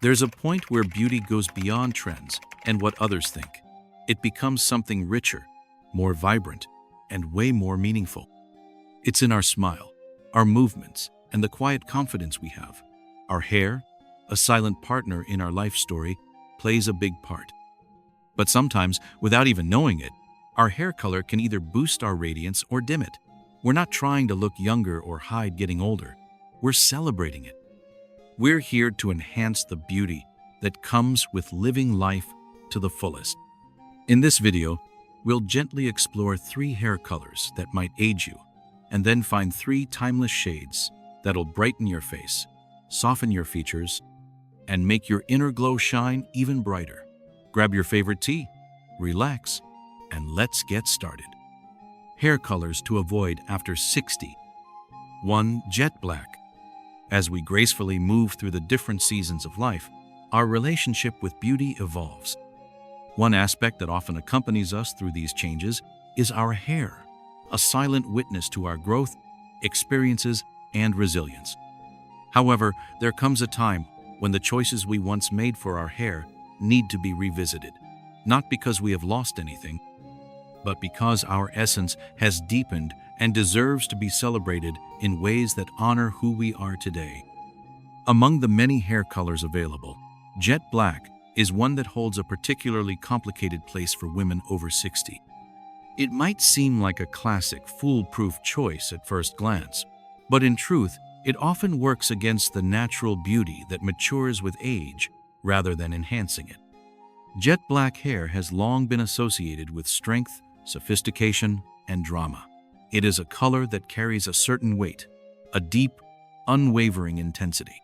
There's a point where beauty goes beyond trends and what others think. It becomes something richer, more vibrant, and way more meaningful. It's in our smile, our movements, and the quiet confidence we have. Our hair, a silent partner in our life story, plays a big part. But sometimes, without even knowing it, our hair color can either boost our radiance or dim it. We're not trying to look younger or hide getting older. We're celebrating it. We're here to enhance the beauty that comes with living life to the fullest. In this video, we'll gently explore 3 hair colors that might age you, and then find 3 timeless shades that'll brighten your face, soften your features, and make your inner glow shine even brighter. Grab your favorite tea, relax, and let's get started. Hair colors to avoid after 60. 1. Jet black. As we gracefully move through the different seasons of life, our relationship with beauty evolves. One aspect that often accompanies us through these changes is our hair, a silent witness to our growth, experiences, and resilience. However, there comes a time when the choices we once made for our hair need to be revisited, not because we have lost anything, but because our essence has deepened and deserves to be celebrated in ways that honor who we are today. Among the many hair colors available, jet black is one that holds a particularly complicated place for women over 60. It might seem like a classic, foolproof choice at first glance, but in truth, it often works against the natural beauty that matures with age rather than enhancing it. Jet black hair has long been associated with strength, sophistication, and drama. It is a color that carries a certain weight, a deep, unwavering intensity.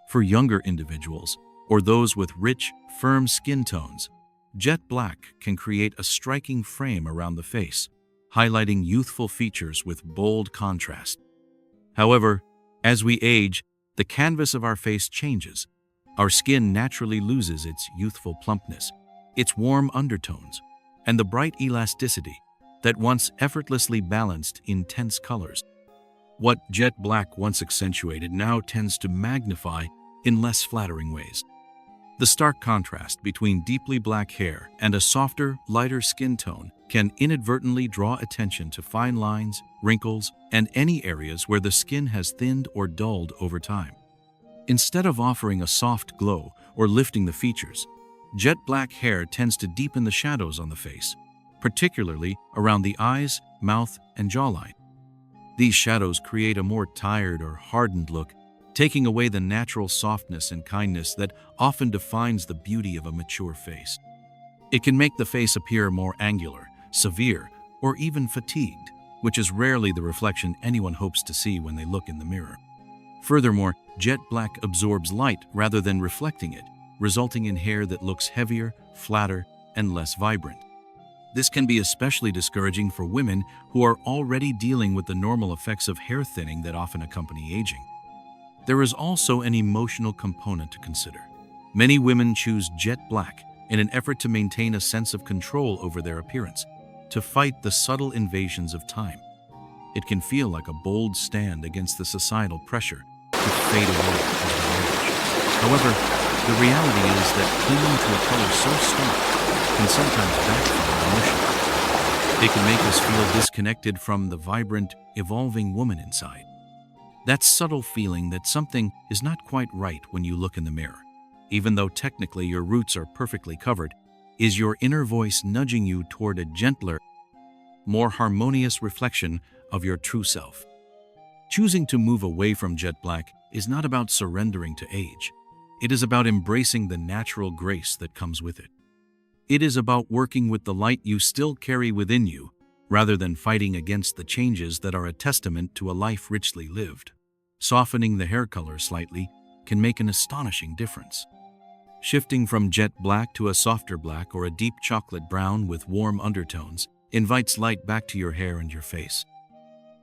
For younger individuals, or those with rich, firm skin tones, jet black can create a striking frame around the face, highlighting youthful features with bold contrast. However, as we age, the canvas of our face changes. Our skin naturally loses its youthful plumpness, its warm undertones, and the bright elasticity that once effortlessly balanced intense colors. What jet black once accentuated now tends to magnify in less flattering ways. The stark contrast between deeply black hair and a softer, lighter skin tone can inadvertently draw attention to fine lines, wrinkles, and any areas where the skin has thinned or dulled over time. Instead of offering a soft glow or lifting the features, jet black hair tends to deepen the shadows on the face, particularly around the eyes, mouth, and jawline. These shadows create a more tired or hardened look, taking away the natural softness and kindness that often defines the beauty of a mature face. It can make the face appear more angular, severe, or even fatigued, which is rarely the reflection anyone hopes to see when they look in the mirror. Furthermore, jet black absorbs light rather than reflecting it, resulting in hair that looks heavier, flatter, and less vibrant. This can be especially discouraging for women who are already dealing with the normal effects of hair thinning that often accompany aging. There is also an emotional component to consider. Many women choose jet black in an effort to maintain a sense of control over their appearance, to fight the subtle invasions of time. It can feel like a bold stand against the societal pressure to fade away as we age. However, the reality is that clinging to a color so stark can sometimes backfire emotionally. It can make us feel disconnected from the vibrant, evolving woman inside. That subtle feeling that something is not quite right when you look in the mirror, even though technically your roots are perfectly covered, is your inner voice nudging you toward a gentler, more harmonious reflection of your true self. Choosing to move away from jet black is not about surrendering to age. It is about embracing the natural grace that comes with it. It is about working with the light you still carry within you, rather than fighting against the changes that are a testament to a life richly lived. Softening the hair color slightly can make an astonishing difference. Shifting from jet black to a softer black or a deep chocolate brown with warm undertones invites light back to your hair and your face.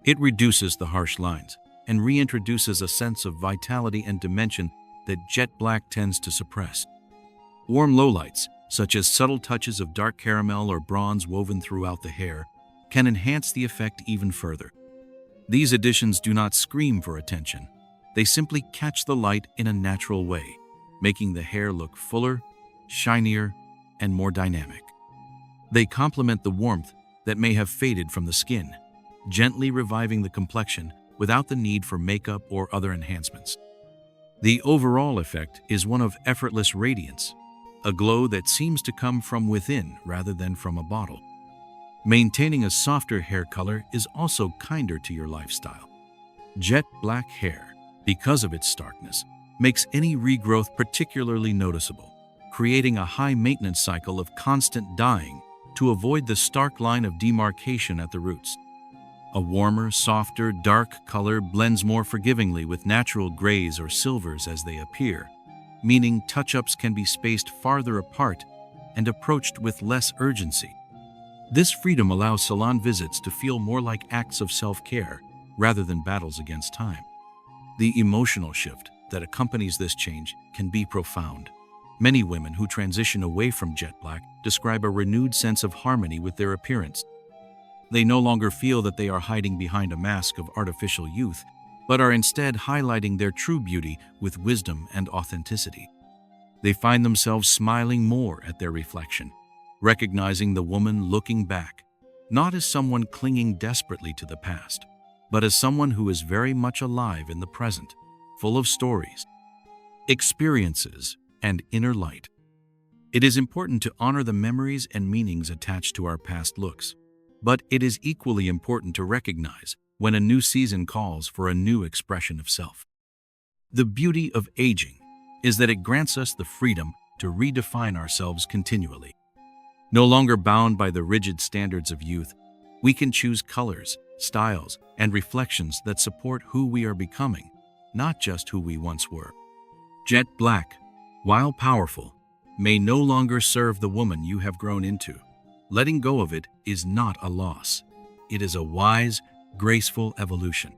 It reduces the harsh lines and reintroduces a sense of vitality and dimension that jet black tends to suppress. Warm lowlights, such as subtle touches of dark caramel or bronze woven throughout the hair, can enhance the effect even further. These additions do not scream for attention. They simply catch the light in a natural way, making the hair look fuller, shinier, and more dynamic. They complement the warmth that may have faded from the skin, gently reviving the complexion without the need for makeup or other enhancements. The overall effect is one of effortless radiance, a glow that seems to come from within rather than from a bottle. Maintaining a softer hair color is also kinder to your lifestyle. Jet black hair, because of its starkness, makes any regrowth particularly noticeable, creating a high-maintenance cycle of constant dyeing to avoid the stark line of demarcation at the roots. A warmer, softer, dark color blends more forgivingly with natural grays or silvers as they appear, meaning touch-ups can be spaced farther apart and approached with less urgency. This freedom allows salon visits to feel more like acts of self-care rather than battles against time. The emotional shift that accompanies this change can be profound. Many women who transition away from jet black describe a renewed sense of harmony with their appearance. They no longer feel that they are hiding behind a mask of artificial youth, but are instead highlighting their true beauty with wisdom and authenticity. They find themselves smiling more at their reflection, recognizing the woman looking back, not as someone clinging desperately to the past, but as someone who is very much alive in the present, full of stories, experiences, and inner light. It is important to honor the memories and meanings attached to our past looks, but it is equally important to recognize when a new season calls for a new expression of self. The beauty of aging is that it grants us the freedom to redefine ourselves continually. No longer bound by the rigid standards of youth, we can choose colors, styles, and reflections that support who we are becoming, not just who we once were. Jet black, while powerful, may no longer serve the woman you have grown into. Letting go of it is not a loss. It is a wise, graceful evolution.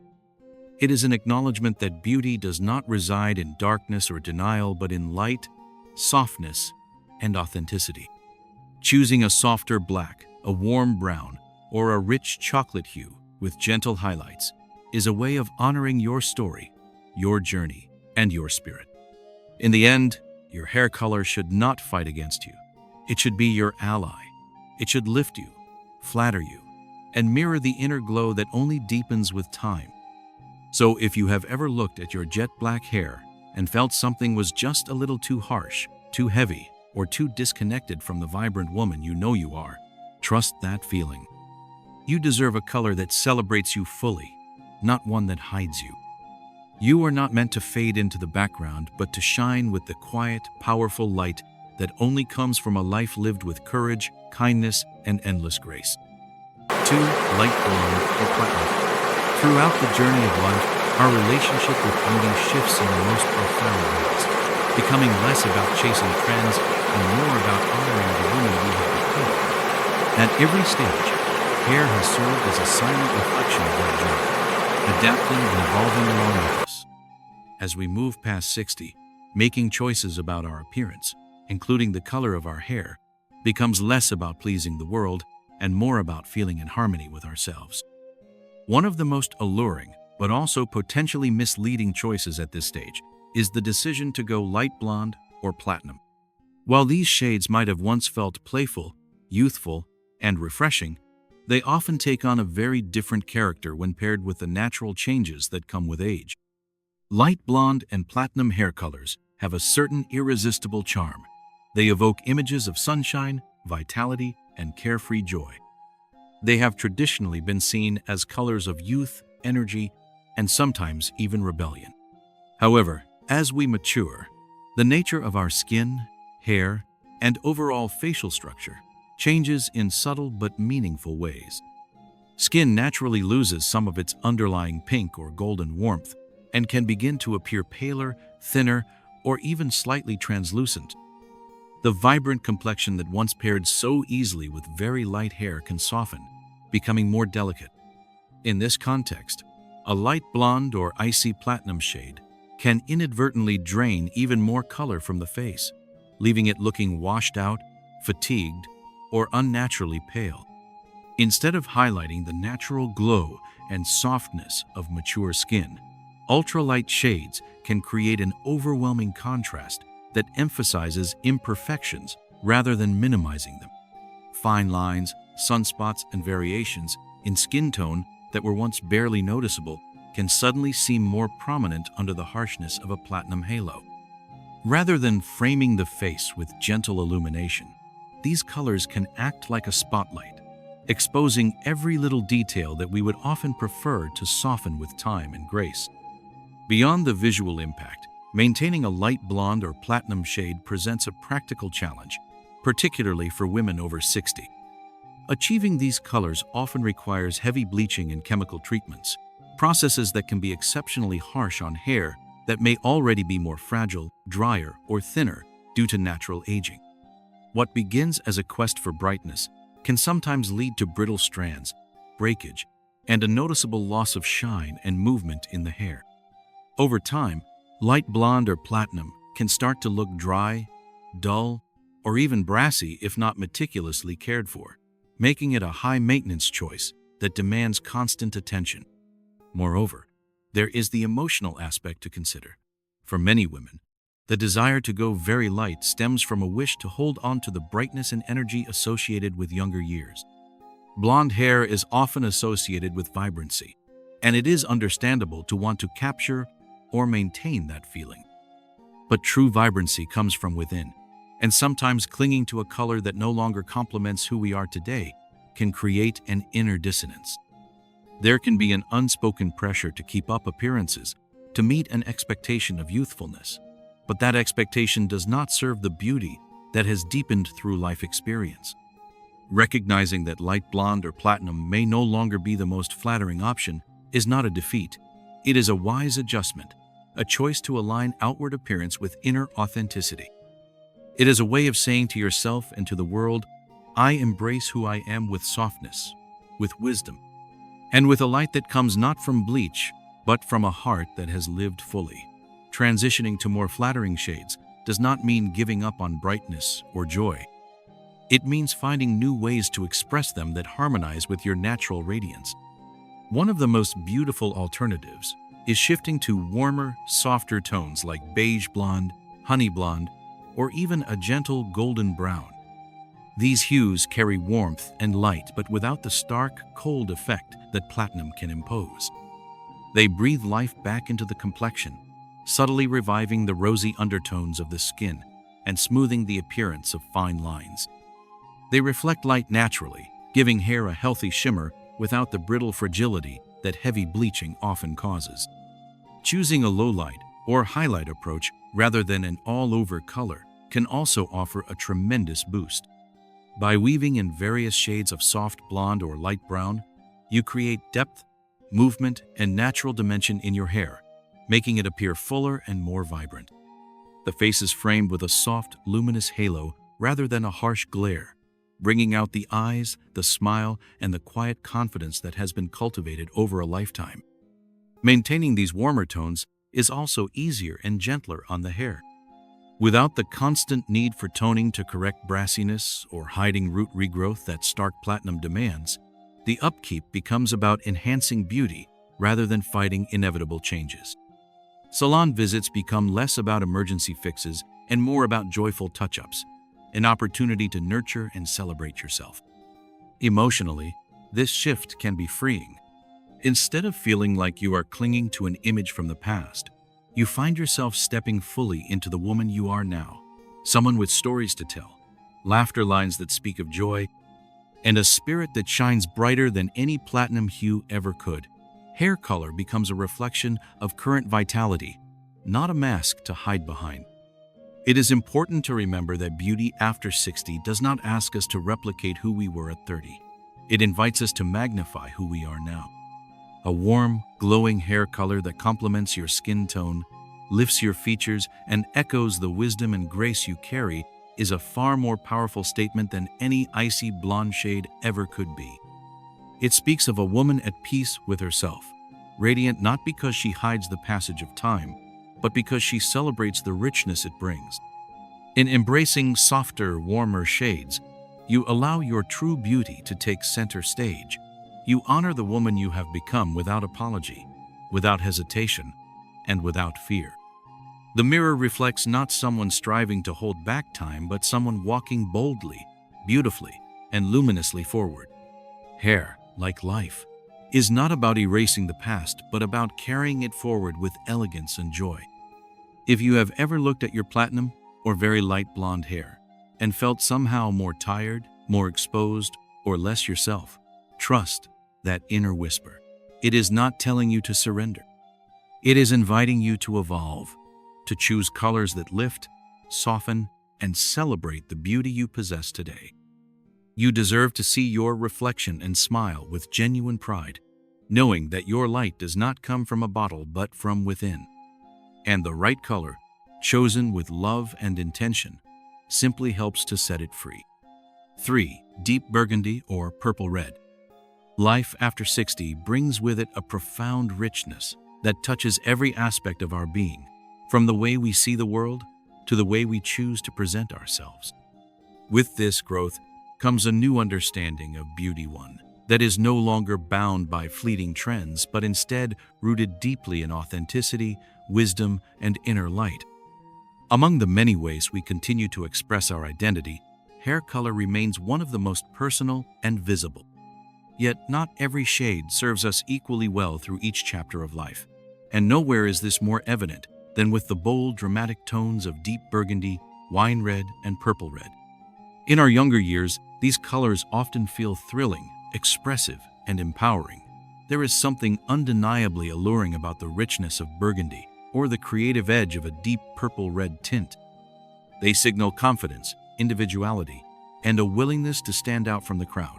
It is an acknowledgement that beauty does not reside in darkness or denial, but in light, softness, and authenticity. Choosing a softer black, a warm brown, or a rich chocolate hue with gentle highlights is a way of honoring your story, your journey, and your spirit. In the end, your hair color should not fight against you. It should be your ally. It should lift you, flatter you, and mirror the inner glow that only deepens with time. So if you have ever looked at your jet black hair and felt something was just a little too harsh, too heavy, or too disconnected from the vibrant woman you know you are, trust that feeling. You deserve a color that celebrates you fully, not one that hides you. You are not meant to fade into the background, but to shine with the quiet, powerful light that only comes from a life lived with courage, kindness, and endless grace. 2. Light blonde or platinum. Throughout the journey of life, our relationship with beauty shifts in the most profound ways, becoming less about chasing trends and more about honoring the woman we have become. At every stage, hair has served as a silent reflection of that journey, adapting and evolving along with us. As we move past 60, making choices about our appearance, including the color of our hair, becomes less about pleasing the world and more about feeling in harmony with ourselves. One of the most alluring, but also potentially misleading choices at this stage is the decision to go light blonde or platinum. While these shades might have once felt playful, youthful, and refreshing, they often take on a very different character when paired with the natural changes that come with age. Light blonde and platinum hair colors have a certain irresistible charm. They evoke images of sunshine, vitality, and carefree joy. They have traditionally been seen as colors of youth, energy, and sometimes even rebellion. However, as we mature, the nature of our skin, hair, and overall facial structure changes in subtle but meaningful ways. Skin naturally loses some of its underlying pink or golden warmth and can begin to appear paler, thinner, or even slightly translucent. The vibrant complexion that once paired so easily with very light hair can soften, becoming more delicate. In this context, a light blonde or icy platinum shade can inadvertently drain even more color from the face, leaving it looking washed out, fatigued, or unnaturally pale. Instead of highlighting the natural glow and softness of mature skin, ultralight shades can create an overwhelming contrast that emphasizes imperfections rather than minimizing them. Fine lines, sunspots, and variations in skin tone that were once barely noticeable can suddenly seem more prominent under the harshness of a platinum halo. Rather than framing the face with gentle illumination, these colors can act like a spotlight, exposing every little detail that we would often prefer to soften with time and grace. Beyond the visual impact, maintaining a light blonde or platinum shade presents a practical challenge, particularly for women over 60. Achieving these colors often requires heavy bleaching and chemical treatments, processes that can be exceptionally harsh on hair that may already be more fragile, drier, or thinner due to natural aging. What begins as a quest for brightness can sometimes lead to brittle strands, breakage, and a noticeable loss of shine and movement in the hair. Over time, light blonde or platinum can start to look dry, dull, or even brassy if not meticulously cared for, making it a high-maintenance choice that demands constant attention. Moreover, there is the emotional aspect to consider. For many women, the desire to go very light stems from a wish to hold on to the brightness and energy associated with younger years. Blonde hair is often associated with vibrancy, and it is understandable to want to capture or maintain that feeling. But true vibrancy comes from within, and sometimes clinging to a color that no longer complements who we are today can create an inner dissonance. There can be an unspoken pressure to keep up appearances, to meet an expectation of youthfulness, but that expectation does not serve the beauty that has deepened through life experience. Recognizing that light blonde or platinum may no longer be the most flattering option is not a defeat. It is a wise adjustment, a choice to align outward appearance with inner authenticity. It is a way of saying to yourself and to the world, I embrace who I am with softness, with wisdom, and with a light that comes not from bleach, but from a heart that has lived fully. Transitioning to more flattering shades does not mean giving up on brightness or joy. It means finding new ways to express them that harmonize with your natural radiance. One of the most beautiful alternatives is shifting to warmer, softer tones like beige blonde, honey blonde, or even a gentle golden brown. These hues carry warmth and light, but without the stark, cold effect that platinum can impose. They breathe life back into the complexion, subtly reviving the rosy undertones of the skin and smoothing the appearance of fine lines. They reflect light naturally, giving hair a healthy shimmer without the brittle fragility that heavy bleaching often causes. Choosing a low light or highlight approach rather than an all-over color can also offer a tremendous boost. By weaving in various shades of soft blonde or light brown, you create depth, movement, and natural dimension in your hair, making it appear fuller and more vibrant. The face is framed with a soft, luminous halo rather than a harsh glare, bringing out the eyes, the smile, and the quiet confidence that has been cultivated over a lifetime. Maintaining these warmer tones is also easier and gentler on the hair. Without the constant need for toning to correct brassiness or hiding root regrowth that stark platinum demands, the upkeep becomes about enhancing beauty rather than fighting inevitable changes. Salon visits become less about emergency fixes and more about joyful touch-ups, an opportunity to nurture and celebrate yourself. Emotionally, this shift can be freeing. Instead of feeling like you are clinging to an image from the past, you find yourself stepping fully into the woman you are now, someone with stories to tell, laughter lines that speak of joy, and a spirit that shines brighter than any platinum hue ever could. Hair color becomes a reflection of current vitality, not a mask to hide behind. It is important to remember that beauty after 60 does not ask us to replicate who we were at 30. It invites us to magnify who we are now. A warm, glowing hair color that complements your skin tone, lifts your features, and echoes the wisdom and grace you carry is a far more powerful statement than any icy blonde shade ever could be. It speaks of a woman at peace with herself, radiant not because she hides the passage of time, but because she celebrates the richness it brings. In embracing softer, warmer shades, you allow your true beauty to take center stage. You honor the woman you have become without apology, without hesitation, and without fear. The mirror reflects not someone striving to hold back time, but someone walking boldly, beautifully, and luminously forward. Hair, like life, is not about erasing the past, but about carrying it forward with elegance and joy. If you have ever looked at your platinum or very light blonde hair and felt somehow more tired, more exposed, or less yourself, trust that inner whisper. It is not telling you to surrender. It is inviting you to evolve, to choose colors that lift, soften, and celebrate the beauty you possess today. You deserve to see your reflection and smile with genuine pride, knowing that your light does not come from a bottle but from within. And the right color, chosen with love and intention, simply helps to set it free. 3. Deep burgundy or purple red. Life after 60 brings with it a profound richness that touches every aspect of our being, from the way we see the world to the way we choose to present ourselves. With this growth comes a new understanding of beauty, one that is no longer bound by fleeting trends, but instead rooted deeply in authenticity, wisdom, and inner light. Among the many ways we continue to express our identity, hair color remains one of the most personal and visible. Yet not every shade serves us equally well through each chapter of life, and nowhere is this more evident than with the bold, dramatic tones of deep burgundy, wine red, and purple red. In our younger years, these colors often feel thrilling, expressive, and empowering. There is something undeniably alluring about the richness of burgundy or the creative edge of a deep purple-red tint. They signal confidence, individuality, and a willingness to stand out from the crowd.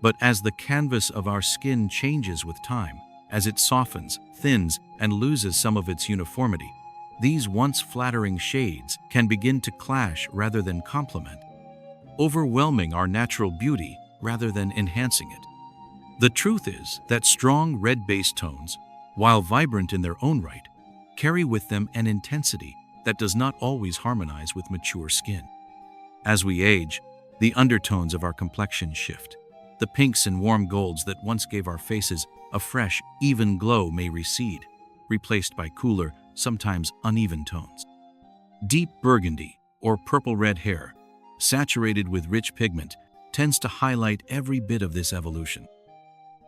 But as the canvas of our skin changes with time, as it softens, thins, and loses some of its uniformity, these once flattering shades can begin to clash rather than complement, overwhelming our natural beauty rather than enhancing it. The truth is that strong red-based tones, while vibrant in their own right, carry with them an intensity that does not always harmonize with mature skin. As we age, the undertones of our complexion shift. The pinks and warm golds that once gave our faces a fresh, even glow may recede, replaced by cooler, sometimes uneven tones. Deep burgundy, or purple-red hair, saturated with rich pigment, tends to highlight every bit of this evolution.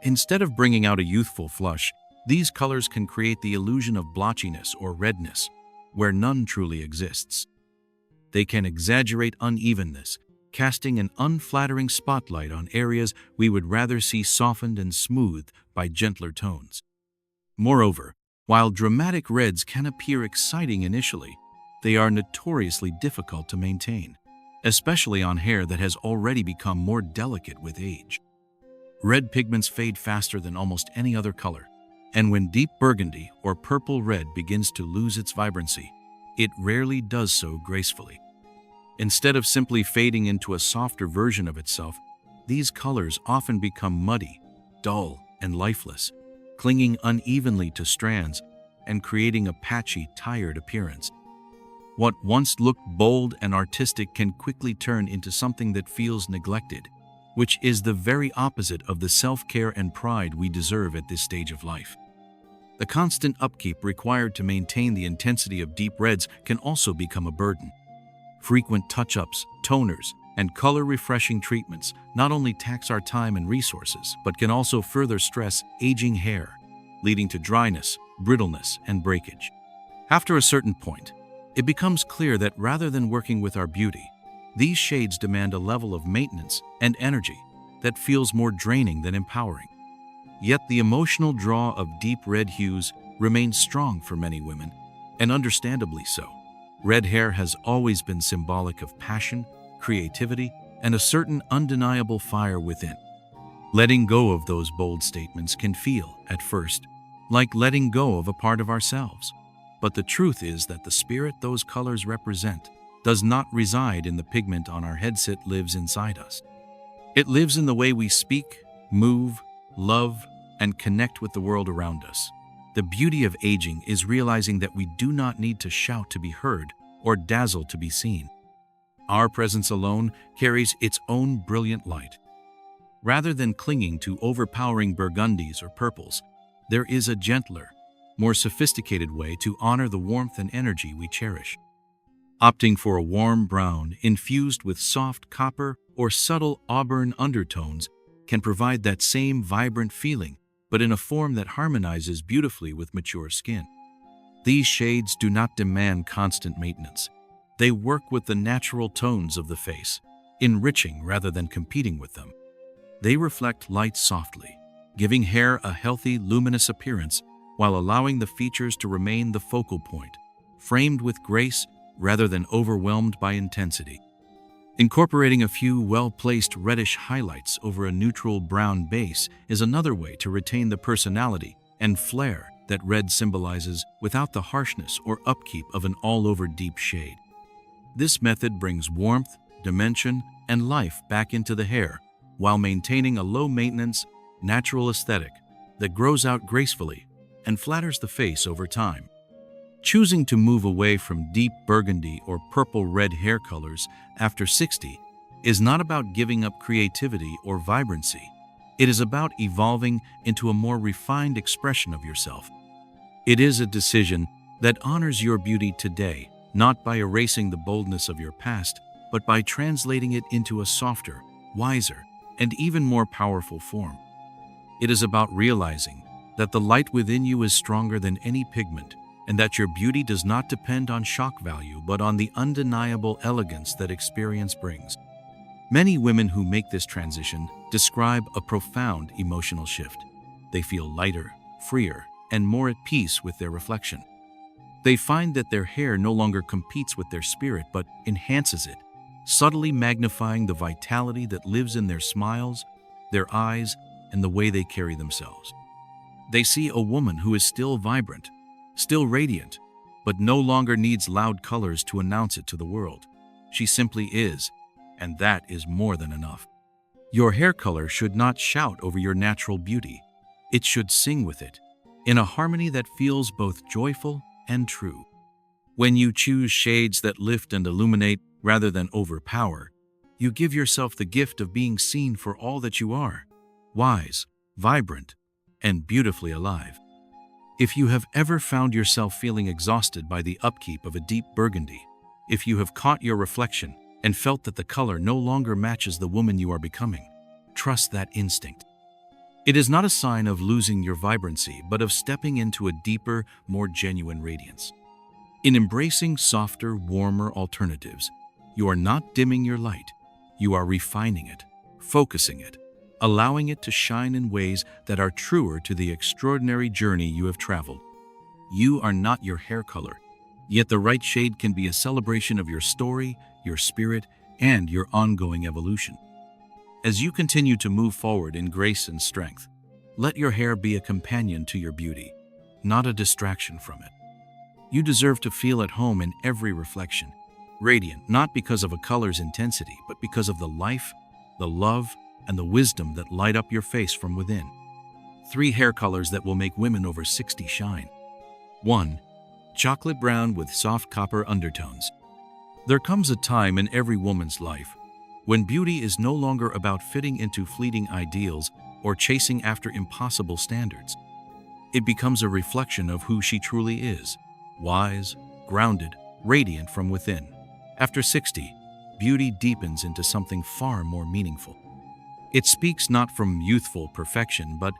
Instead of bringing out a youthful flush, these colors can create the illusion of blotchiness or redness, where none truly exists. They can exaggerate unevenness, casting an unflattering spotlight on areas we would rather see softened and smoothed by gentler tones. Moreover, while dramatic reds can appear exciting initially, they are notoriously difficult to maintain, especially on hair that has already become more delicate with age. Red pigments fade faster than almost any other color, and when deep burgundy or purple red begins to lose its vibrancy, it rarely does so gracefully. Instead of simply fading into a softer version of itself, these colors often become muddy, dull, and lifeless, clinging unevenly to strands and creating a patchy, tired appearance. What once looked bold and artistic can quickly turn into something that feels neglected, which is the very opposite of the self-care and pride we deserve at this stage of life. The constant upkeep required to maintain the intensity of deep reds can also become a burden. Frequent touch-ups, toners, and color-refreshing treatments not only tax our time and resources, but can also further stress aging hair, leading to dryness, brittleness, and breakage. After a certain point, it becomes clear that rather than working with our beauty, these shades demand a level of maintenance and energy that feels more draining than empowering. Yet the emotional draw of deep red hues remains strong for many women, and understandably so. Red hair has always been symbolic of passion, creativity, and a certain undeniable fire within. Letting go of those bold statements can feel, at first, like letting go of a part of ourselves. But the truth is that the spirit those colors represent does not reside in the pigment on our heads, it lives inside us. It lives in the way we speak, move, love, and connect with the world around us. The beauty of aging is realizing that we do not need to shout to be heard or dazzle to be seen. Our presence alone carries its own brilliant light. Rather than clinging to overpowering burgundies or purples, there is a gentler, more sophisticated way to honor the warmth and energy we cherish. Opting for a warm brown infused with soft copper or subtle auburn undertones can provide that same vibrant feeling, but in a form that harmonizes beautifully with mature skin. These shades do not demand constant maintenance. They work with the natural tones of the face, enriching rather than competing with them. They reflect light softly, giving hair a healthy, luminous appearance while allowing the features to remain the focal point, framed with grace rather than overwhelmed by intensity. Incorporating a few well-placed reddish highlights over a neutral brown base is another way to retain the personality and flair that red symbolizes without the harshness or upkeep of an all-over deep shade. This method brings warmth, dimension, and life back into the hair while maintaining a low-maintenance, natural aesthetic that grows out gracefully and flatters the face over time. Choosing to move away from deep burgundy or purple-red hair colors after 60 is not about giving up creativity or vibrancy. It is about evolving into a more refined expression of yourself. It is a decision that honors your beauty today, not by erasing the boldness of your past, but by translating it into a softer, wiser, and even more powerful form. It is about realizing that the light within you is stronger than any pigment, and that your beauty does not depend on shock value but on the undeniable elegance that experience brings. Many women who make this transition describe a profound emotional shift. They feel lighter, freer, and more at peace with their reflection. They find that their hair no longer competes with their spirit but enhances it, subtly magnifying the vitality that lives in their smiles, their eyes, and the way they carry themselves. They see a woman who is still vibrant, still radiant, but no longer needs loud colors to announce it to the world. She simply is, and that is more than enough. Your hair color should not shout over your natural beauty. It should sing with it, in a harmony that feels both joyful and true. When you choose shades that lift and illuminate rather than overpower, you give yourself the gift of being seen for all that you are, wise, vibrant, and beautifully alive. If you have ever found yourself feeling exhausted by the upkeep of a deep burgundy, if you have caught your reflection and felt that the color no longer matches the woman you are becoming, trust that instinct. It is not a sign of losing your vibrancy, but of stepping into a deeper, more genuine radiance. In embracing softer, warmer alternatives, you are not dimming your light. You are refining it, focusing it, allowing it to shine in ways that are truer to the extraordinary journey you have traveled. You are not your hair color, yet the right shade can be a celebration of your story, your spirit, and your ongoing evolution. As you continue to move forward in grace and strength, let your hair be a companion to your beauty, not a distraction from it. You deserve to feel at home in every reflection, radiant not because of a color's intensity, but because of the life, the love, and the wisdom that light up your face from within. 3 hair colors that will make women over 60 shine. 1. Chocolate brown with soft copper undertones. There comes a time in every woman's life when beauty is no longer about fitting into fleeting ideals or chasing after impossible standards. It becomes a reflection of who she truly is, wise, grounded, radiant from within. After 60, beauty deepens into something far more meaningful. It speaks not from youthful perfection, but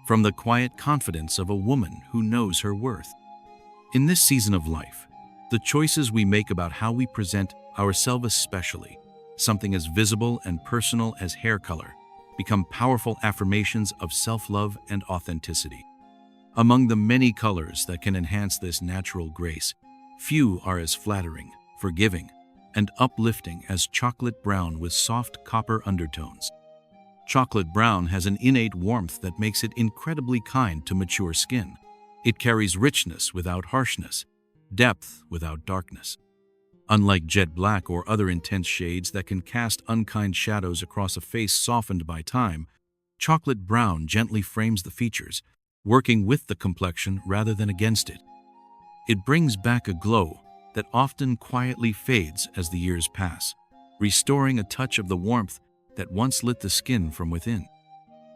from the quiet confidence of a woman who knows her worth. In this season of life, the choices we make about how we present ourselves, especially something as visible and personal as hair color, become powerful affirmations of self-love and authenticity. Among the many colors that can enhance this natural grace, few are as flattering, forgiving, and uplifting as chocolate brown with soft copper undertones. Chocolate brown has an innate warmth that makes it incredibly kind to mature skin. It carries richness without harshness, depth without darkness. Unlike jet black or other intense shades that can cast unkind shadows across a face softened by time, chocolate brown gently frames the features, working with the complexion rather than against it. It brings back a glow that often quietly fades as the years pass, restoring a touch of the warmth that once lit the skin from within.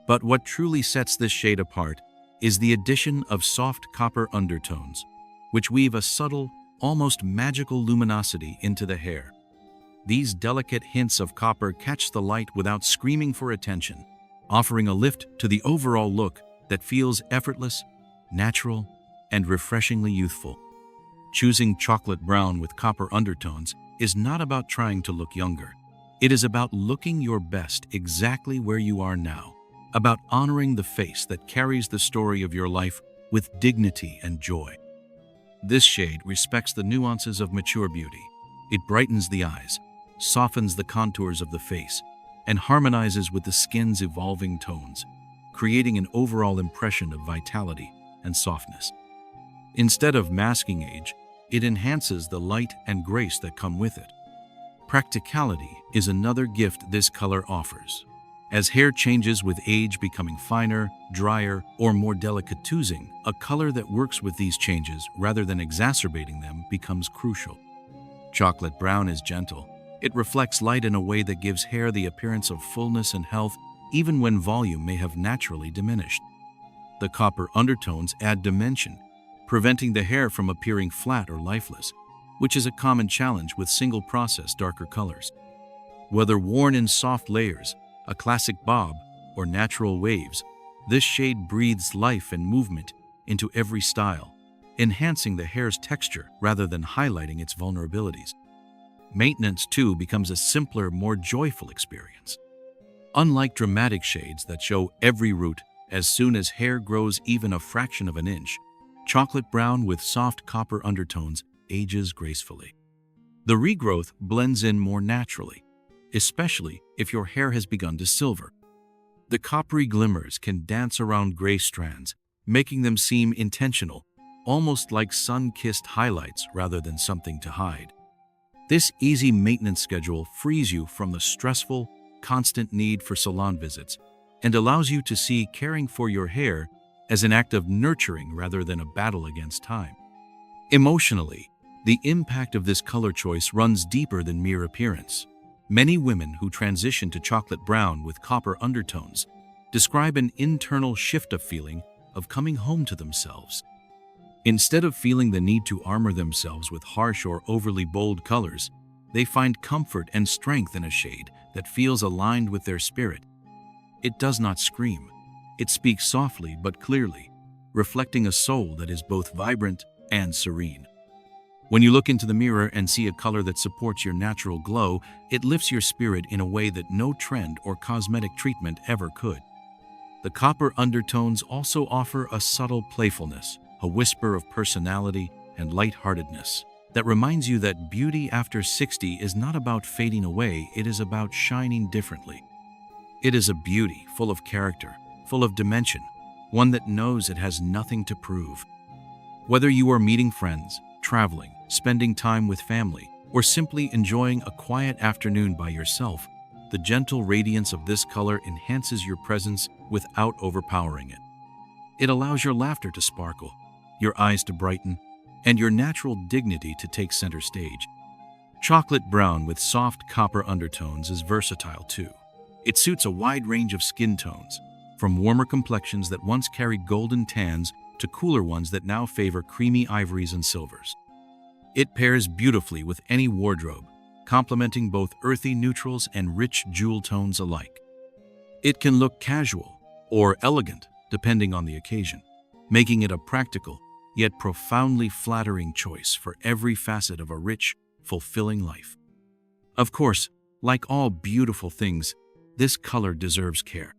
But what truly sets this shade apart is the addition of soft copper undertones, which weave a subtle, almost magical luminosity into the hair. These delicate hints of copper catch the light without screaming for attention, offering a lift to the overall look that feels effortless, natural, and refreshingly youthful. Choosing chocolate brown with copper undertones is not about trying to look younger. It is about looking your best exactly where you are now, about honoring the face that carries the story of your life with dignity and joy. This shade respects the nuances of mature beauty. It brightens the eyes, softens the contours of the face, and harmonizes with the skin's evolving tones, creating an overall impression of vitality and softness. Instead of masking age, it enhances the light and grace that come with it. Practicality is another gift this color offers. As hair changes with age, becoming finer, drier, or more delicate toozing, a color that works with these changes rather than exacerbating them becomes crucial. Chocolate brown is gentle. It reflects light in a way that gives hair the appearance of fullness and health, even when volume may have naturally diminished. The copper undertones add dimension, preventing the hair from appearing flat or lifeless, which is a common challenge with single-process darker colors. Whether worn in soft layers, a classic bob, or natural waves, this shade breathes life and movement into every style, enhancing the hair's texture rather than highlighting its vulnerabilities. Maintenance, too, becomes a simpler, more joyful experience. Unlike dramatic shades that show every root as soon as hair grows even a fraction of an inch, chocolate brown with soft copper undertones ages gracefully. The regrowth blends in more naturally, especially if your hair has begun to silver. The coppery glimmers can dance around gray strands, making them seem intentional, almost like sun-kissed highlights rather than something to hide. This easy maintenance schedule frees you from the stressful, constant need for salon visits and allows you to see caring for your hair as an act of nurturing rather than a battle against time. Emotionally, the impact of this color choice runs deeper than mere appearance. Many women who transition to chocolate brown with copper undertones describe an internal shift of feeling of coming home to themselves. Instead of feeling the need to armor themselves with harsh or overly bold colors, they find comfort and strength in a shade that feels aligned with their spirit. It does not scream. It speaks softly but clearly, reflecting a soul that is both vibrant and serene. When you look into the mirror and see a color that supports your natural glow, it lifts your spirit in a way that no trend or cosmetic treatment ever could. The copper undertones also offer a subtle playfulness, a whisper of personality and lightheartedness that reminds you that beauty after 60 is not about fading away, it is about shining differently. It is a beauty full of character, full of dimension, one that knows it has nothing to prove. Whether you are meeting friends, traveling, spending time with family, or simply enjoying a quiet afternoon by yourself, the gentle radiance of this color enhances your presence without overpowering it. It allows your laughter to sparkle, your eyes to brighten, and your natural dignity to take center stage. Chocolate brown with soft copper undertones is versatile too. It suits a wide range of skin tones, from warmer complexions that once carried golden tans to cooler ones that now favor creamy ivories and silvers. It pairs beautifully with any wardrobe, complementing both earthy neutrals and rich jewel tones alike. It can look casual or elegant depending on the occasion, making it a practical yet profoundly flattering choice for every facet of a rich, fulfilling life. Of course, like all beautiful things, this color deserves care.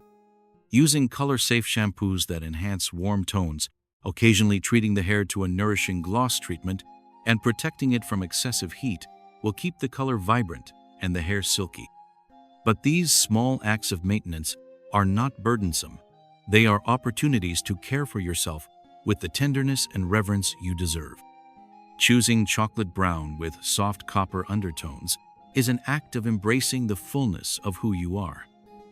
Using color-safe shampoos that enhance warm tones, occasionally treating the hair to a nourishing gloss treatment, and protecting it from excessive heat will keep the color vibrant and the hair silky. But these small acts of maintenance are not burdensome. They are opportunities to care for yourself with the tenderness and reverence you deserve. Choosing chocolate brown with soft copper undertones is an act of embracing the fullness of who you are.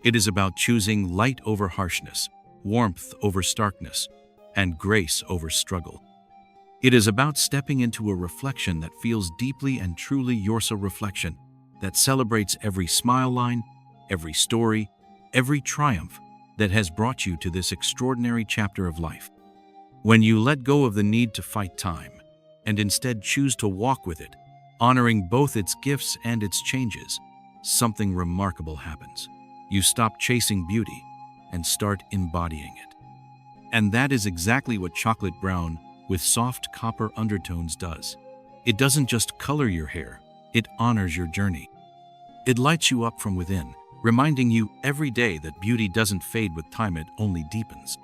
It is about choosing light over harshness, warmth over starkness, and grace over struggle. It is about stepping into a reflection that feels deeply and truly yours, a reflection that celebrates every smile line, every story, every triumph that has brought you to this extraordinary chapter of life. When you let go of the need to fight time and instead choose to walk with it, honoring both its gifts and its changes, something remarkable happens. You stop chasing beauty and start embodying it. And that is exactly what chocolate brown with soft copper undertones does. It doesn't just color your hair, it honors your journey. It lights you up from within, reminding you every day that beauty doesn't fade with time, it only deepens.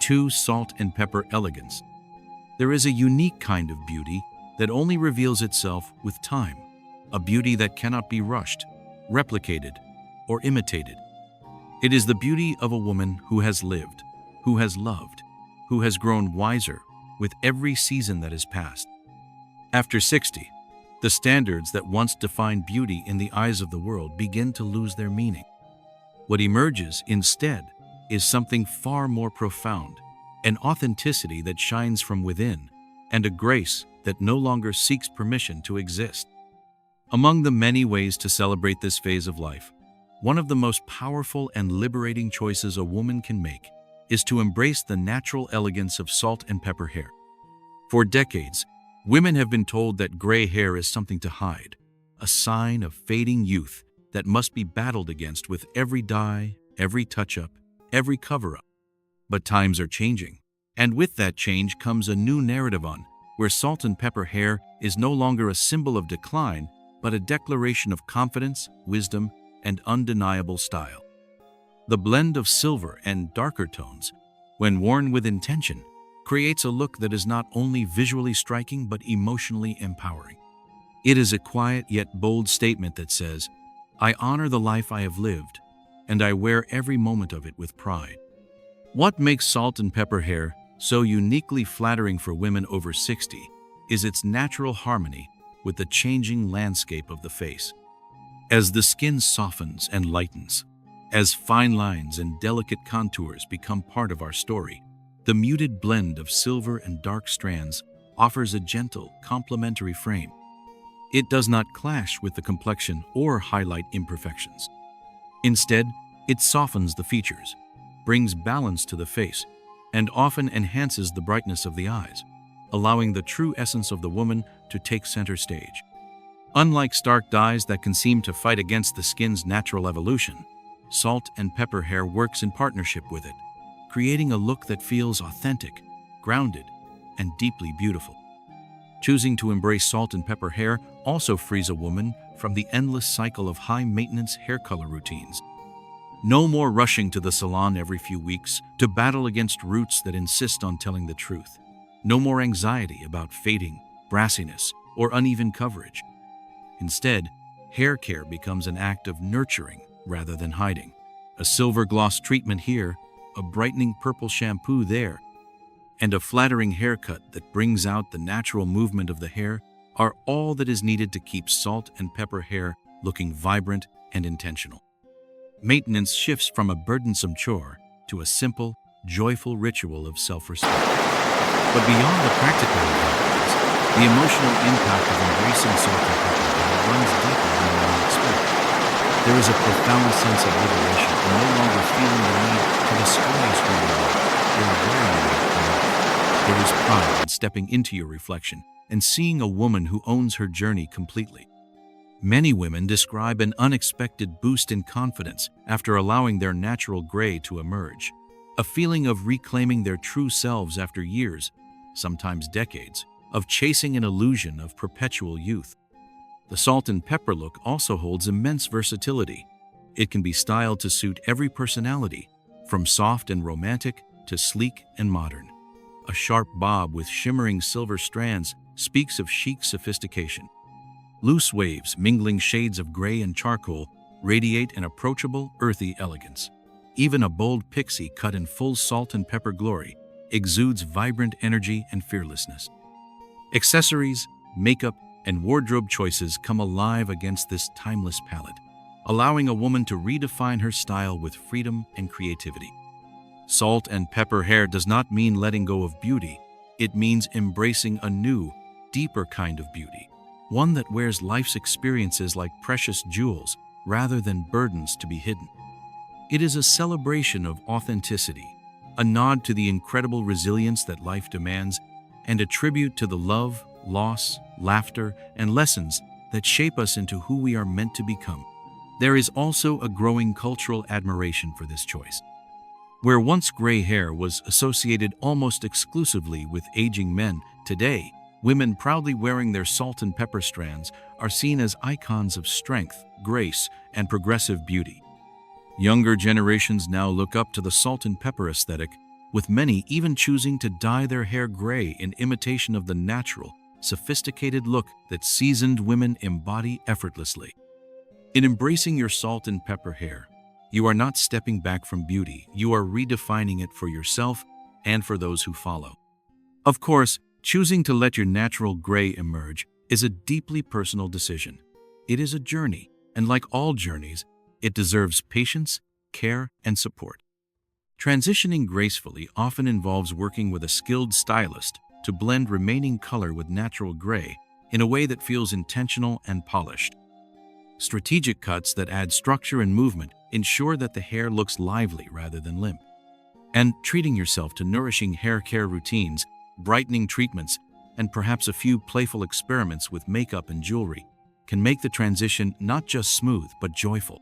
2. Salt and pepper elegance. There is a unique kind of beauty that only reveals itself with time, a beauty that cannot be rushed, replicated, or imitated. It is the beauty of a woman who has lived, who has loved, who has grown wiser with every season that has passed. After 60, the standards that once defined beauty in the eyes of the world begin to lose their meaning. What emerges instead is something far more profound, an authenticity that shines from within, and a grace that no longer seeks permission to exist. Among the many ways to celebrate this phase of life, one of the most powerful and liberating choices a woman can make is to embrace the natural elegance of salt and pepper hair. For decades, women have been told that gray hair is something to hide, a sign of fading youth that must be battled against with every dye, every touch-up, every cover-up. But times are changing, and with that change comes a new narrative where salt and pepper hair is no longer a symbol of decline, but a declaration of confidence, wisdom, and undeniable style. The blend of silver and darker tones, when worn with intention, creates a look that is not only visually striking but emotionally empowering. It is a quiet yet bold statement that says, "I honor the life I have lived, and I wear every moment of it with pride." What makes salt and pepper hair so uniquely flattering for women over 60 is its natural harmony with the changing landscape of the face. As the skin softens and lightens, as fine lines and delicate contours become part of our story, the muted blend of silver and dark strands offers a gentle, complementary frame. It does not clash with the complexion or highlight imperfections. Instead, it softens the features, brings balance to the face, and often enhances the brightness of the eyes, allowing the true essence of the woman to take center stage. Unlike stark dyes that can seem to fight against the skin's natural evolution, salt and pepper hair works in partnership with it, creating a look that feels authentic, grounded, and deeply beautiful. Choosing to embrace salt and pepper hair also frees a woman from the endless cycle of high-maintenance hair color routines. No more rushing to the salon every few weeks to battle against roots that insist on telling the truth. No more anxiety about fading, brassiness, or uneven coverage. Instead, hair care becomes an act of nurturing rather than hiding. A silver gloss treatment here, a brightening purple shampoo there, and a flattering haircut that brings out the natural movement of the hair are all that is needed to keep salt and pepper hair looking vibrant and intentional. Maintenance shifts from a burdensome chore to a simple, joyful ritual of self-respect. But beyond the practical advantages, the emotional impact of embracing salt and pepper hair runs deeper than we might expect. There is a profound sense of liberation in no longer feeling the need to disguise who you are or where you are in life. There is pride in stepping into your reflection and seeing a woman who owns her journey completely. Many women describe an unexpected boost in confidence after allowing their natural gray to emerge, a feeling of reclaiming their true selves after years, sometimes decades, of chasing an illusion of perpetual youth. The salt and pepper look also holds immense versatility. It can be styled to suit every personality, from soft and romantic to sleek and modern. A sharp bob with shimmering silver strands speaks of chic sophistication. Loose waves mingling shades of gray and charcoal radiate an approachable, earthy elegance. Even a bold pixie cut in full salt and pepper glory exudes vibrant energy and fearlessness. Accessories, makeup, and wardrobe choices come alive against this timeless palette, allowing a woman to redefine her style with freedom and creativity. Salt and pepper hair does not mean letting go of beauty. It means embracing a new, deeper kind of beauty, one that wears life's experiences like precious jewels rather than burdens to be hidden. It is a celebration of authenticity, a nod to the incredible resilience that life demands, and a tribute to the love, loss, laughter, and lessons that shape us into who we are meant to become. There is also a growing cultural admiration for this choice. Where once gray hair was associated almost exclusively with aging men, today, women proudly wearing their salt and pepper strands are seen as icons of strength, grace, and progressive beauty. Younger generations now look up to the salt and pepper aesthetic, with many even choosing to dye their hair gray in imitation of the natural, sophisticated look that seasoned women embody effortlessly. In embracing your salt and pepper hair, you are not stepping back from beauty, you are redefining it for yourself and for those who follow. Of course, choosing to let your natural gray emerge is a deeply personal decision. It is a journey, and like all journeys, it deserves patience, care, and support. Transitioning gracefully often involves working with a skilled stylist to blend remaining color with natural gray in a way that feels intentional and polished. Strategic cuts that add structure and movement ensure that the hair looks lively rather than limp. And treating yourself to nourishing hair care routines, brightening treatments, and perhaps a few playful experiments with makeup and jewelry can make the transition not just smooth but joyful.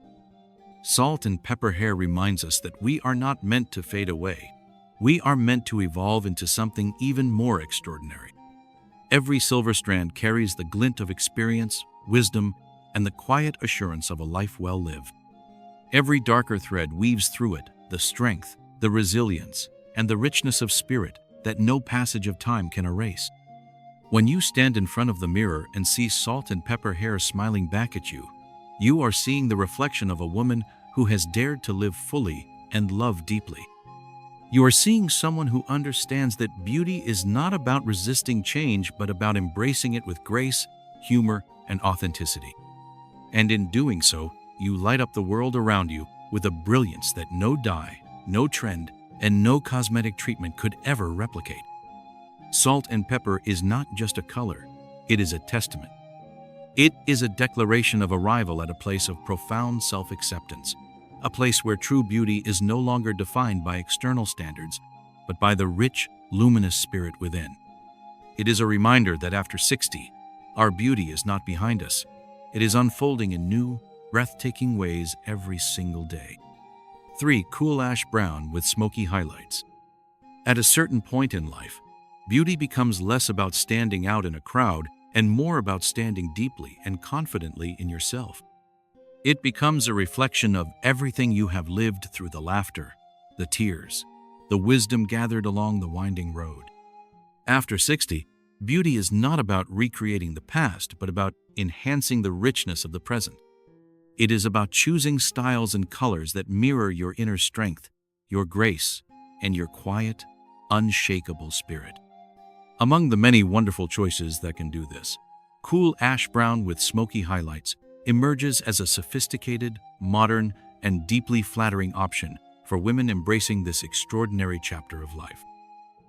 Salt and pepper hair reminds us that we are not meant to fade away. We are meant to evolve into something even more extraordinary. Every silver strand carries the glint of experience, wisdom, and the quiet assurance of a life well lived. Every darker thread weaves through it the strength, the resilience, and the richness of spirit that no passage of time can erase. When you stand in front of the mirror and see salt and pepper hair smiling back at you, you are seeing the reflection of a woman who has dared to live fully and love deeply. You are seeing someone who understands that beauty is not about resisting change but about embracing it with grace, humor, and authenticity. And in doing so, you light up the world around you with a brilliance that no dye, no trend, and no cosmetic treatment could ever replicate. Salt and pepper is not just a color, it is a testament. It is a declaration of arrival at a place of profound self-acceptance, a place where true beauty is no longer defined by external standards, but by the rich, luminous spirit within. It is a reminder that after 60, our beauty is not behind us. It is unfolding in new, breathtaking ways every single day. 3. Cool ash brown with smoky highlights. At a certain point in life, beauty becomes less about standing out in a crowd and more about standing deeply and confidently in yourself. It becomes a reflection of everything you have lived through: the laughter, the tears, the wisdom gathered along the winding road. After 60, beauty is not about recreating the past, but about enhancing the richness of the present. It is about choosing styles and colors that mirror your inner strength, your grace, and your quiet, unshakable spirit. Among the many wonderful choices that can do this, cool ash brown with smoky highlights emerges as a sophisticated, modern, and deeply flattering option for women embracing this extraordinary chapter of life.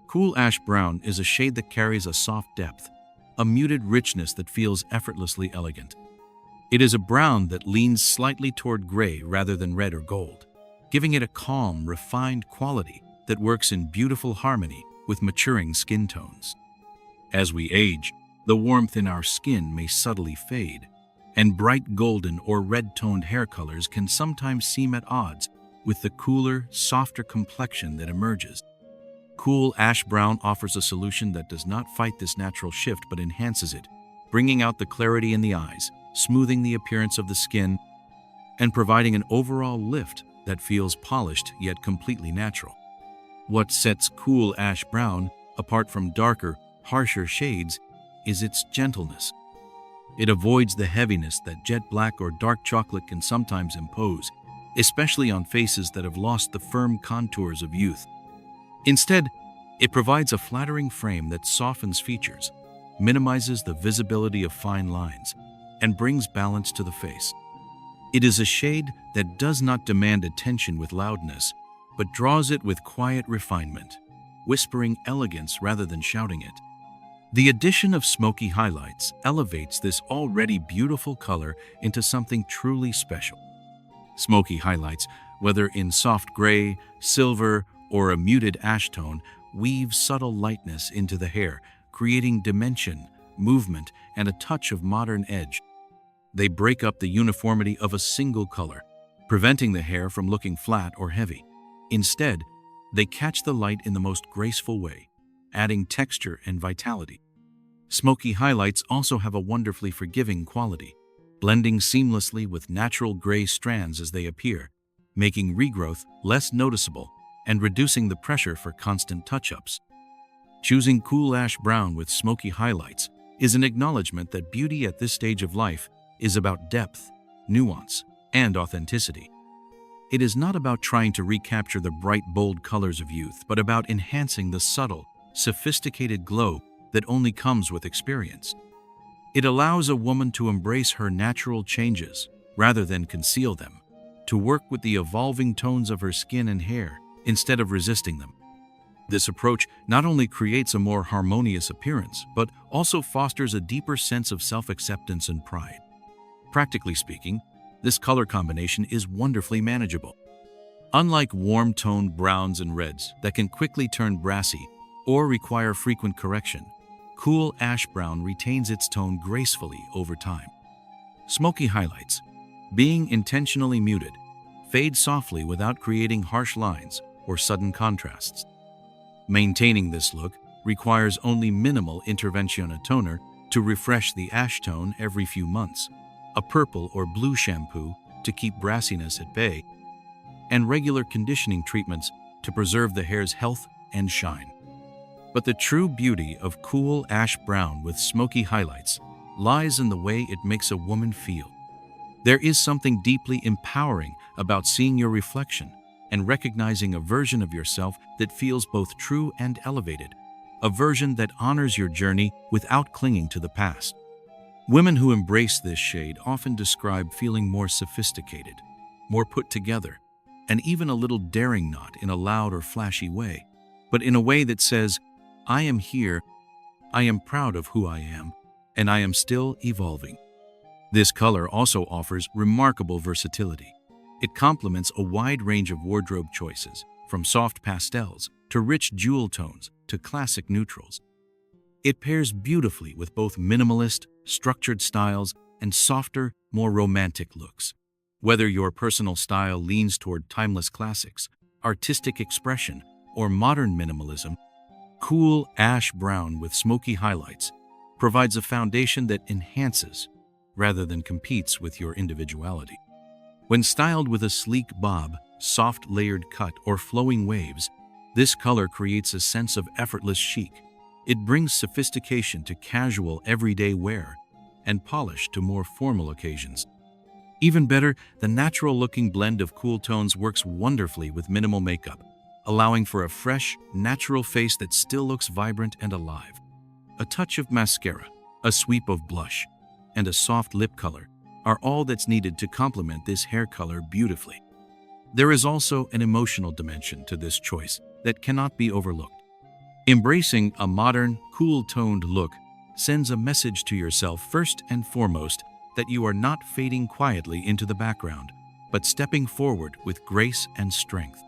Cool ash brown is a shade that carries a soft depth, a muted richness that feels effortlessly elegant. It is a brown that leans slightly toward gray rather than red or gold, giving it a calm, refined quality that works in beautiful harmony with maturing skin tones. As we age, the warmth in our skin may subtly fade, and bright golden or red-toned hair colors can sometimes seem at odds with the cooler, softer complexion that emerges. Cool ash brown offers a solution that does not fight this natural shift but enhances it, bringing out the clarity in the eyes, smoothing the appearance of the skin, and providing an overall lift that feels polished yet completely natural. What sets cool ash brown apart from darker, harsher shades is its gentleness. It avoids the heaviness that jet black or dark chocolate can sometimes impose, especially on faces that have lost the firm contours of youth. Instead, it provides a flattering frame that softens features, minimizes the visibility of fine lines, and brings balance to the face. It is a shade that does not demand attention with loudness, but draws it with quiet refinement, whispering elegance rather than shouting it. The addition of smoky highlights elevates this already beautiful color into something truly special. Smoky highlights, whether in soft gray, silver, or a muted ash tone weave subtle lightness into the hair, creating dimension, movement, and a touch of modern edge. They break up the uniformity of a single color, preventing the hair from looking flat or heavy. Instead, they catch the light in the most graceful way, adding texture and vitality. Smoky highlights also have a wonderfully forgiving quality, blending seamlessly with natural gray strands as they appear, making regrowth less noticeable and reducing the pressure for constant touch-ups. Choosing cool ash brown with smoky highlights is an acknowledgement that beauty at this stage of life is about depth, nuance, and authenticity. It is not about trying to recapture the bright, bold colors of youth, but about enhancing the subtle, sophisticated glow that only comes with experience. It allows a woman to embrace her natural changes rather than conceal them, to work with the evolving tones of her skin and hair instead of resisting them. This approach not only creates a more harmonious appearance, but also fosters a deeper sense of self-acceptance and pride. Practically speaking, this color combination is wonderfully manageable. Unlike warm-toned browns and reds that can quickly turn brassy or require frequent correction, cool ash brown retains its tone gracefully over time. Smoky highlights, being intentionally muted, fade softly without creating harsh lines or sudden contrasts. Maintaining this look requires only minimal intervention on a toner to refresh the ash tone every few months, a purple or blue shampoo to keep brassiness at bay, and regular conditioning treatments to preserve the hair's health and shine. But the true beauty of cool ash brown with smoky highlights lies in the way it makes a woman feel. There is something deeply empowering about seeing your reflection and recognizing a version of yourself that feels both true and elevated, a version that honors your journey without clinging to the past. Women who embrace this shade often describe feeling more sophisticated, more put together, and even a little daring, not in a loud or flashy way, but in a way that says, "I am here, I am proud of who I am, and I am still evolving." This color also offers remarkable versatility. It complements a wide range of wardrobe choices, from soft pastels to rich jewel tones to classic neutrals. It pairs beautifully with both minimalist, structured styles and softer, more romantic looks. Whether your personal style leans toward timeless classics, artistic expression, or modern minimalism, cool ash brown with smoky highlights provides a foundation that enhances rather than competes with your individuality. When styled with a sleek bob, soft layered cut, or flowing waves, this color creates a sense of effortless chic. It brings sophistication to casual, everyday wear and polish to more formal occasions. Even better, the natural-looking blend of cool tones works wonderfully with minimal makeup, allowing for a fresh, natural face that still looks vibrant and alive. A touch of mascara, a sweep of blush, and a soft lip color are all that's needed to complement this hair color beautifully. There is also an emotional dimension to this choice that cannot be overlooked. Embracing a modern, cool-toned look sends a message to yourself first and foremost that you are not fading quietly into the background, but stepping forward with grace and strength.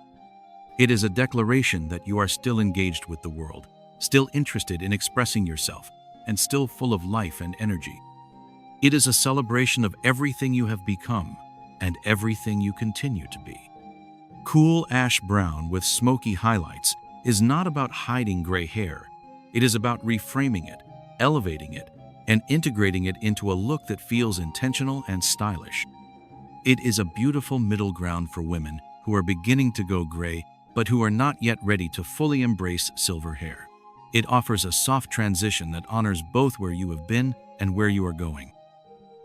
It is a declaration that you are still engaged with the world, still interested in expressing yourself, and still full of life and energy. It is a celebration of everything you have become and everything you continue to be. Cool ash brown with smoky highlights is not about hiding gray hair. It is about reframing it, elevating it, and integrating it into a look that feels intentional and stylish. It is a beautiful middle ground for women who are beginning to go gray, but who are not yet ready to fully embrace silver hair. It offers a soft transition that honors both where you have been and where you are going.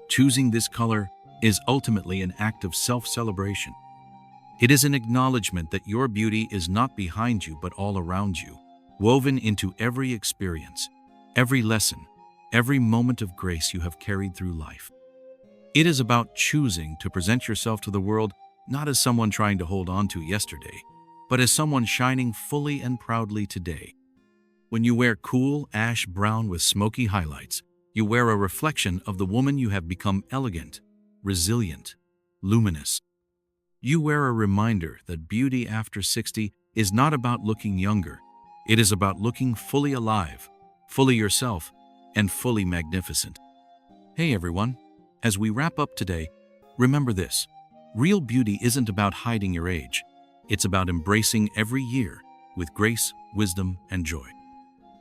Choosing this color is ultimately an act of self-celebration. It is an acknowledgement that your beauty is not behind you but all around you, woven into every experience, every lesson, every moment of grace you have carried through life. It is about choosing to present yourself to the world not as someone trying to hold on to yesterday, but as someone shining fully and proudly today. When you wear cool ash brown with smoky highlights, you wear a reflection of the woman you have become: elegant, resilient, luminous. You wear a reminder that beauty after 60 is not about looking younger. It is about looking fully alive, fully yourself, and fully magnificent. Hey everyone, as we wrap up today, remember this. Real beauty isn't about hiding your age. It's about embracing every year with grace, wisdom, and joy.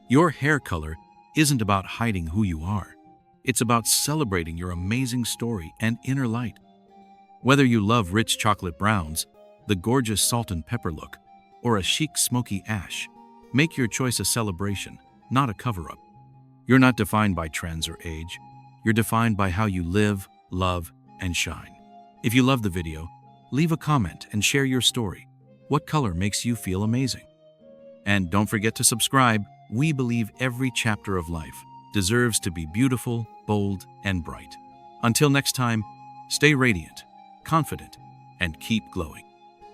Your hair color isn't about hiding who you are. It's about celebrating your amazing story and inner light. Whether you love rich chocolate browns, the gorgeous salt and pepper look, or a chic smoky ash, make your choice a celebration, not a cover-up. You're not defined by trends or age. You're defined by how you live, love, and shine. If you love the video, leave a comment and share your story. What color makes you feel amazing? And don't forget to subscribe. We believe every chapter of life deserves to be beautiful, bold, and bright. Until next time, stay radiant, confident, and keep glowing.